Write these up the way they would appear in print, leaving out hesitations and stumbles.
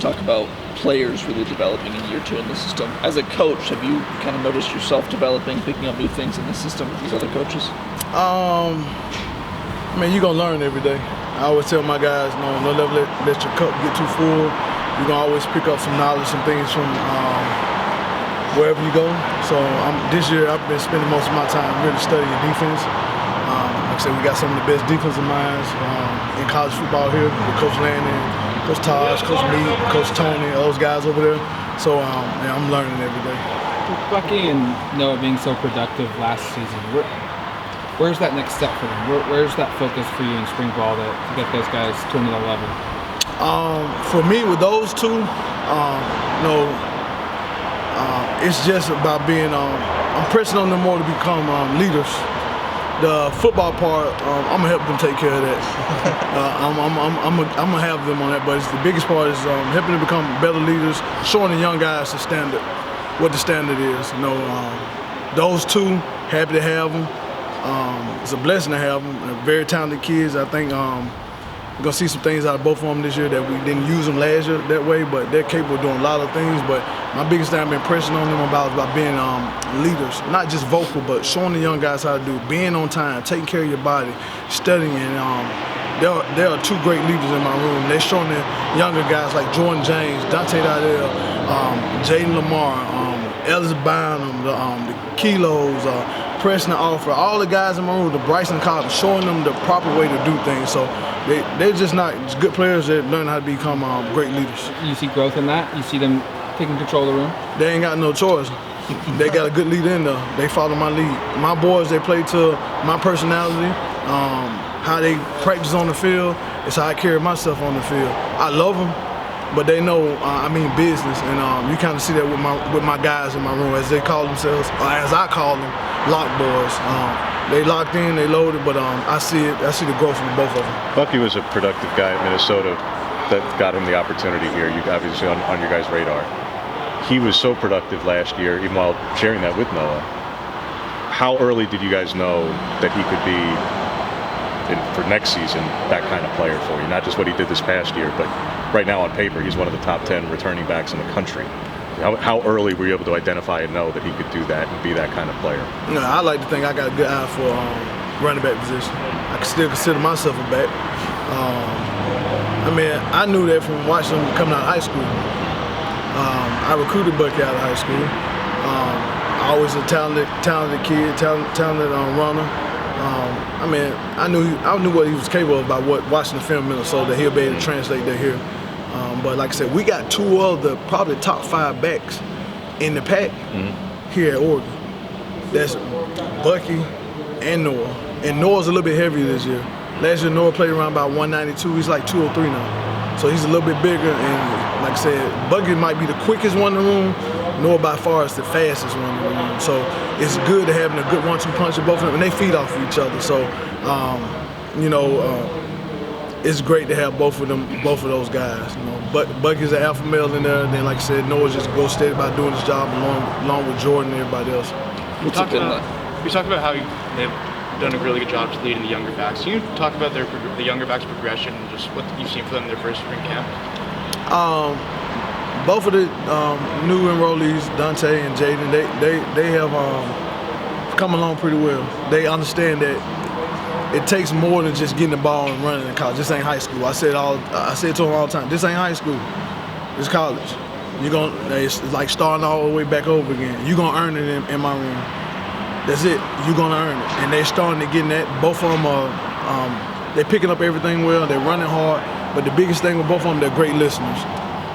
talk about players really developing in year 2 in the system. As a coach, have you kind of noticed yourself developing, picking up new things in the system with these other coaches? Man, you're going to learn every day. I always tell my guys, no never let your cup get too full. You're going to always pick up some knowledge, some things from wherever you go. So this year I've been spending most of my time really studying defense. Like I said, we got some of the best defensive minds in college football here with Coach Landon, Coach Taj, Coach Meade, Coach Tony, those guys over there. So yeah, I'm learning every day. Bucky and Noah being so productive last season, where's that next step for them? Where's that focus for you in spring ball to get those guys to another level? For me, with those two, it's just about being. I'm pressing on them more to become leaders. The football part, I'm gonna help them take care of that. I'm gonna have them on that, but the biggest part is helping them become better leaders, showing the young guys the standard, what the standard is. Those two, happy to have them. It's a blessing to have them. They're very talented kids. I think we're gonna see some things out of both of them this year that we didn't use them last year that way, but they're capable of doing a lot of things. But my biggest thing I've been pressing on them about is about being leaders, not just vocal, but showing the young guys how to do, being on time, taking care of your body, studying. There are two great leaders in my room. They're showing the younger guys like Jordan James, Dante Dydell, Jaden Lamar, Ellis Bynum, the Kilos, Preston Alford, all the guys in my room, the Bryson Collins, showing them the proper way to do things. So they're just not just good players that learn how to become great leaders. You see growth in that? You see them taking control of the room? They ain't got no choice. They got a good leader in there. They follow my lead. My boys, they play to my personality. How they practice on the field is how I carry myself on the field. I love them, but they know I mean business, and you kind of see that with my guys in my room, as they call themselves, or as I call them, lock boys. They locked in, they loaded, but I see the growth from both of them. Bucky was a productive guy at Minnesota that got him the opportunity here. You obviously on your guys' radar. He was so productive last year, even while sharing that with Noah. How early did you guys know that he could be, for next season, that kind of player for you? Not just what he did this past year, but right now on paper, he's one of the top 10 returning backs in the country. How early were you able to identify and know that he could do that and be that kind of player? I like to think I got a good eye for running back position. I can still consider myself a back. I knew that from watching him coming out of high school. I recruited Bucky out of high school. Always a talented kid, talented runner. I knew what he was capable of by watching the film in Minnesota, that he'll be able to translate that here. But like I said, we got two of the probably top 5 backs in the pack here at Oregon. That's Bucky and Noah. And Noah's a little bit heavier this year. Last year, Noah played around about 192. He's like 203 now. So he's a little bit bigger. And like I said, Bucky might be the quickest one in the room. Noah by far is the fastest one in the room. So it's good to having a good 1-2 punch of both of them. And they feed off of each other. So, it's great to have both of those guys. But Bucky's an alpha male in there. Then, like I said, Noah just goes steady by doing his job along with Jordan and everybody else. You talked about how they've done a really good job leading the younger backs. Can you talk about the younger backs' progression and just what you've seen for them in their first spring camp? Both of the new enrollees, Dante and Jaden, they have come along pretty well. They understand that it takes more than just getting the ball and running in college. This ain't high school. I say it to them all the time. This ain't high school. It's college. It's like starting all the way back over again. You're gonna earn it in my room. That's it. You're gonna earn it. And they're starting to get that. Both of them are. They're picking up everything well. They're running hard. But the biggest thing with both of them, they're great listeners.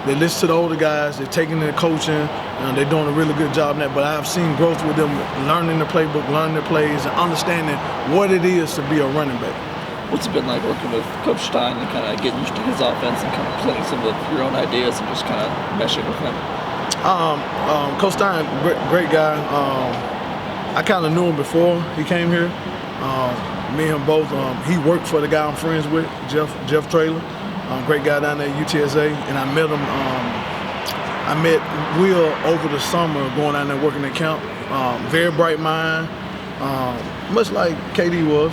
They listen to the older guys. They're taking their coaching. They're doing a really good job in that. But I've seen growth with them, learning the playbook, learning their plays, and understanding what it is to be a running back. What's it been like working with Coach Stein and kind of getting used to his offense and kind of playing some of your own ideas and just kind of meshing with him? Coach Stein, great guy. I kind of knew him before he came here. Me and him both. He worked for the guy I'm friends with, Jeff Traylor. Great guy down there at UTSA, and I met him. I met Will over the summer going down there working at camp. Very bright mind, much like KD was.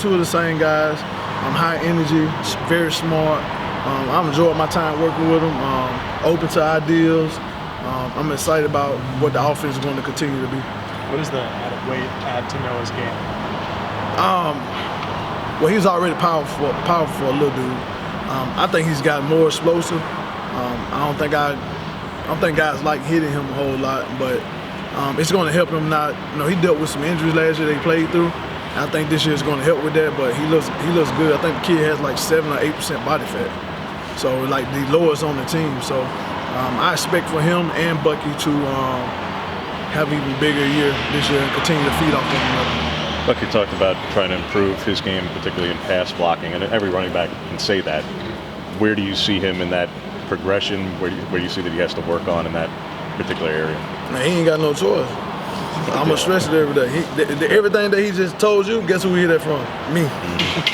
Two of the same guys. High energy, very smart. I'm enjoying my time working with him, open to ideas. I'm excited about what the offense is going to continue to be. What does the added weight add to Noah's game? Well, he's already powerful for a little dude. I think he's got more explosive. I don't think guys like hitting him a whole lot, but it's going to help him not. He dealt with some injuries last year that he played through. I think this year is going to help with that, but he looks good. I think the kid has like 7 or 8% body fat, so like the lowest on the team. So I expect for him and Bucky to have an even bigger year this year and continue to feed off one another. Bucky talked about trying to improve his game, particularly in pass blocking, and every running back can say that. Where do you see him in that progression? Where do you see that he has to work on in that particular area? Man, he ain't got no choice. I'm gonna stress it every day. Everything that he just told you, guess who we hear that from? Me.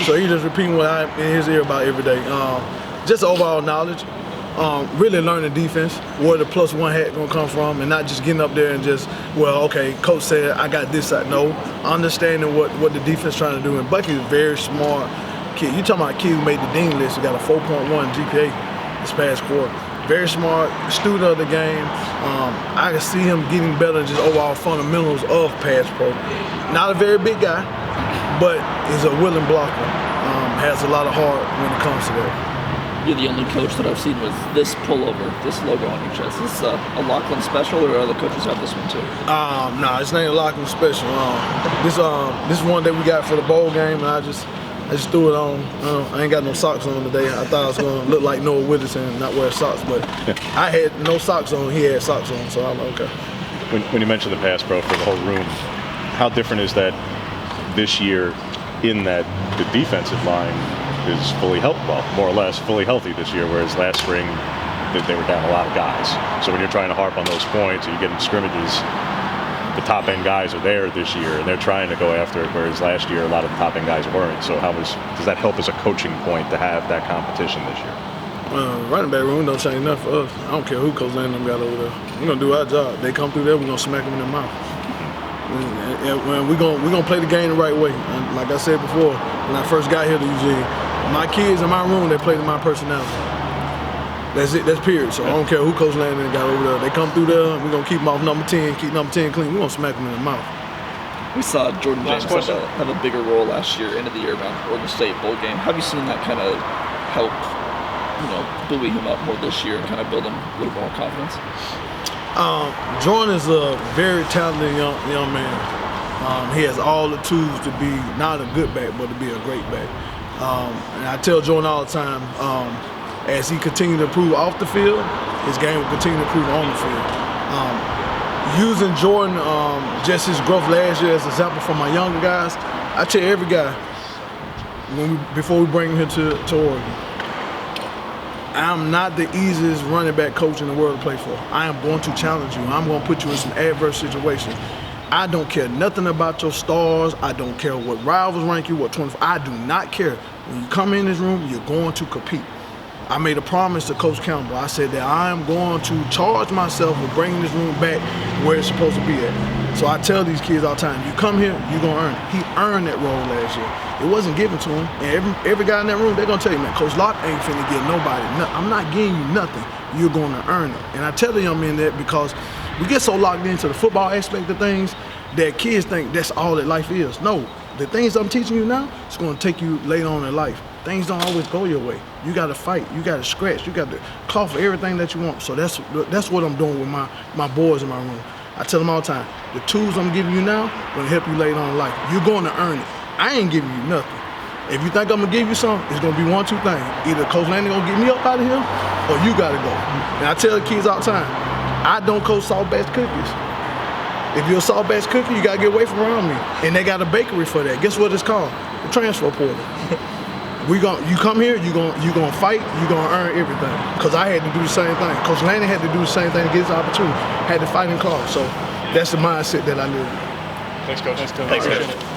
So he just repeating what I'm in his ear about every day. Just overall knowledge. Really learning defense, where the +1 hat gonna come from, and not just getting up there and just, well, okay, coach said I got this side. No, understanding what the defense trying to do. And Bucky's a very smart kid. You talking about a kid who made the dean list, who got a 4.1 GPA this past quarter. Very smart, student of the game. I can see him getting better in just overall fundamentals of pass pro. Not a very big guy, but is a willing blocker. Has a lot of heart when it comes to that. You're the only coach that I've seen with this pullover, this logo on your chest. Is this a Locklyn special, or other coaches have this one too? Nah, it's not a Locklyn special. This one that we got for the bowl game, and I just threw it on. I ain't got no socks on today. I thought I was gonna look like Noah Whitting and not wear socks, but I had no socks on. He had socks on, so I'm like, okay. When you mentioned the pass pro for the whole room, how different is that this year in that the defensive line is fully healthy, well, more or less fully healthy this year, whereas last spring they were down a lot of guys. So when you're trying to harp on those points and you get in scrimmages, the top end guys are there this year and they're trying to go after it, whereas last year a lot of the top end guys weren't. So does that help as a coaching point to have that competition this year? Running back room don't change nothing for us. I don't care who Coach Landon got over there. We're gonna do our job. They come through there, we're gonna smack them in the mouth. And we're gonna play the game the right way. And like I said before, when I first got here to Eugene, my kids in my room, they play to my personality. That's it. That's period. So I don't care who Coach Landon got over there. They come through there, we're gonna keep them off number 10, keep number 10 clean. We're gonna smack them in the mouth. We saw Jordan James have a bigger role last year, end of the year around Oregon State bowl game. Have you seen that kind of help, buoy him up more this year and kind of build him a little more confidence? Jordan is a very talented young man. He has all the tools to be not a good back, but to be a great back. And I tell Jordan all the time, as he continues to improve off the field, his game will continue to improve on the field. Using Jordan, just his growth last year as an example for my younger guys, I tell every guy, before we bring him here to Oregon, I'm not the easiest running back coach in the world to play for. I am going to challenge you. I'm going to put you in some adverse situations. I don't care nothing about your stars. I don't care what rivals rank you, what 24. I do not care. When you come in this room, you're going to compete. I made a promise to Coach Campbell. I said that I am going to charge myself with bringing this room back where it's supposed to be at. So I tell these kids all the time, you come here, you're going to earn it. He earned that role last year. It wasn't given to him. And every guy in that room, they're going to tell you, man, Coach Lock ain't finna give nobody nothing. I'm not giving you nothing. You're going to earn it. And I tell the young men that because we get so locked into the football aspect of things that kids think that's all that life is. No, the things I'm teaching you now, it's going to take you later on in life. Things don't always go your way. You got to fight. You got to scratch. You got to claw for everything that you want. So that's what I'm doing with my boys in my room. I tell them all the time, the tools I'm giving you now will help you later on in life. You're going to earn it. I ain't giving you nothing. If you think I'm going to give you something, it's going to be one, two things. Either Coach Landon going to get me up out of here or you got to go. And I tell the kids all the time, I don't coach salt batch cookies. If you're a salt batch cookie, you got to get away from around me. And they got a bakery for that. Guess what it's called? The transfer portal. You come here, you're gonna fight, you're gonna earn everything. Because I had to do the same thing. Coach Landon had to do the same thing to get his opportunity. Had to fight and claw. So that's the mindset that I live in. Thanks, Coach. Thanks, Coach.